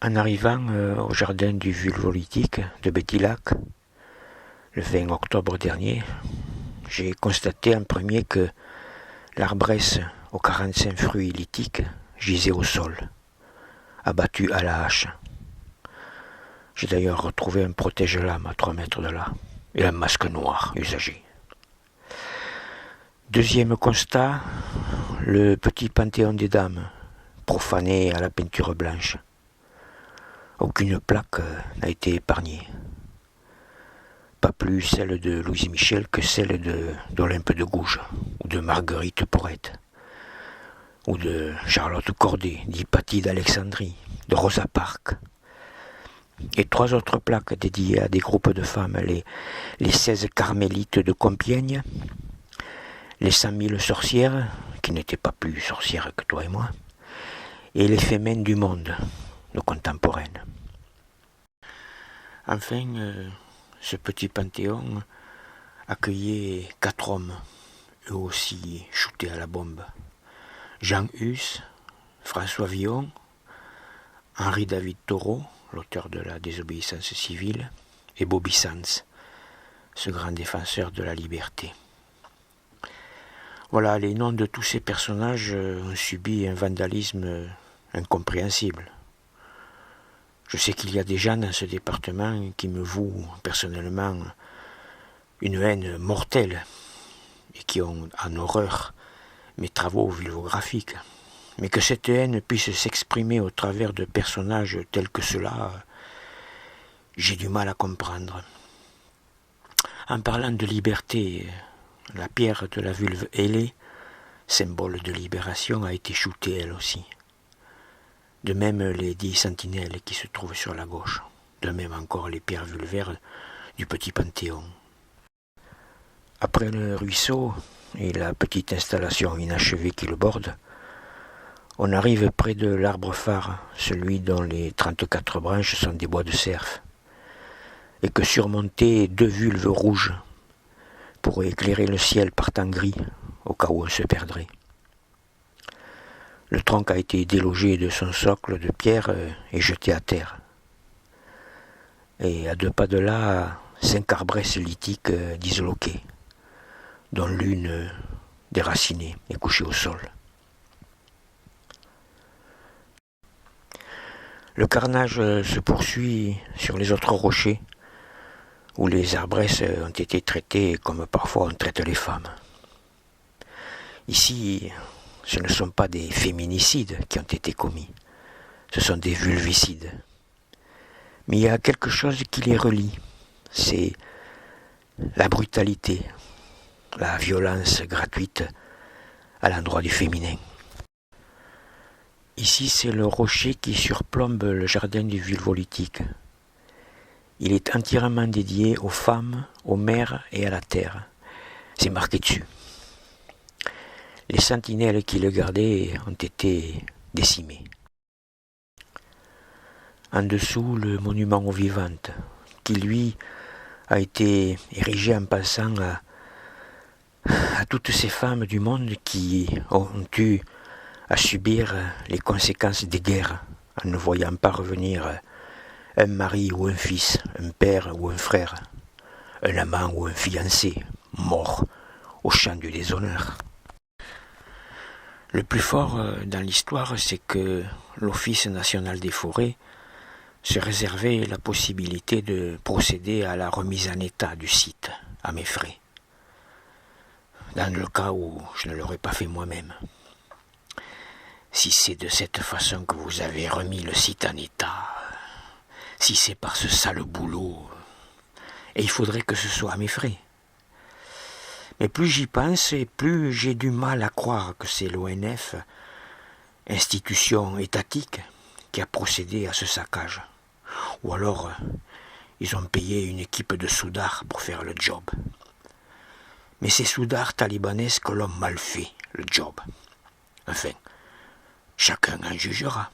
En arrivant au jardin du Vulvolithique de Bettillac, le 20 octobre dernier, j'ai constaté en premier que l'arbresse aux 45 fruits lithiques gisait au sol, abattu à la hache. J'ai d'ailleurs retrouvé un protège-lames à 3 mètres de là, et un masque noir usagé. Deuxième constat, le petit panthéon des dames, profané à la peinture blanche. Aucune plaque n'a été épargnée. Pas plus celle de Louise Michel que celle d'Olympe de Gouges, ou de Marguerite Porrette, ou de Charlotte Corday, d'Hypatie d'Alexandrie, de Rosa Parks. Et 3 autres plaques dédiées à des groupes de femmes, les 16 carmélites de Compiègne, les 100 000 sorcières, qui n'étaient pas plus sorcières que toi et moi, et les fémènes du monde, nos contemporaines. Enfin, ce petit panthéon accueillait 4 hommes, eux aussi shootés à la bombe. Jean Hus, François Villon, Henri-David Thoreau, l'auteur de la désobéissance civile, et Bobby Sands, ce grand défenseur de la liberté. Voilà, les noms de tous ces personnages ont subi un vandalisme incompréhensible. Je sais qu'il y a des gens dans ce département qui me vouent personnellement une haine mortelle et qui ont en horreur mes travaux vulvographiques. Mais que cette haine puisse s'exprimer au travers de personnages tels que ceux-là, j'ai du mal à comprendre. En parlant de liberté, la pierre de la vulve ailée, symbole de libération, a été shootée elle aussi. De même les 10 sentinelles qui se trouvent sur la gauche. De même encore les pierres vulvaires du petit panthéon. Après le ruisseau et la petite installation inachevée qui le borde, on arrive près de l'arbre phare, celui dont les 34 branches sont des bois de cerf, et que surmontaient 2 vulves rouges pour éclairer le ciel par temps gris, au cas où on se perdrait. Le tronc a été délogé de son socle de pierre et jeté à terre. Et à 2 pas de là, 5 arbresses lithiques disloquées, dont l'une déracinée et couchée au sol. Le carnage se poursuit sur les autres rochers, où les arbresses ont été traitées comme parfois on traite les femmes. Ici, ce ne sont pas des féminicides qui ont été commis, ce sont des vulvicides. Mais il y a quelque chose qui les relie, c'est la brutalité, la violence gratuite à l'endroit du féminin. Ici, c'est le rocher qui surplombe le jardin du Vulvolithique. Il est entièrement dédié aux femmes, aux mères et à la terre. C'est marqué dessus. Les sentinelles qui le gardaient ont été décimées. En dessous, le monument aux vivantes, qui lui a été érigé en pensant à toutes ces femmes du monde qui ont eu à subir les conséquences des guerres en ne voyant pas revenir un mari ou un fils, un père ou un frère, un amant ou un fiancé, mort au champ du déshonneur. Le plus fort dans l'histoire, c'est que l'Office national des forêts se réservait la possibilité de procéder à la remise en état du site, à mes frais, dans le cas où je ne l'aurais pas fait moi-même. Si c'est de cette façon que vous avez remis le site en état, si c'est par ce sale boulot, et il faudrait que ce soit à mes frais. Mais plus j'y pense, et plus j'ai du mal à croire que c'est l'ONF, institution étatique, qui a procédé à ce saccage. Ou alors, ils ont payé une équipe de soudards pour faire le job. Mais ces soudards talibanesques l'ont mal fait, le job. Enfin, chacun en jugera.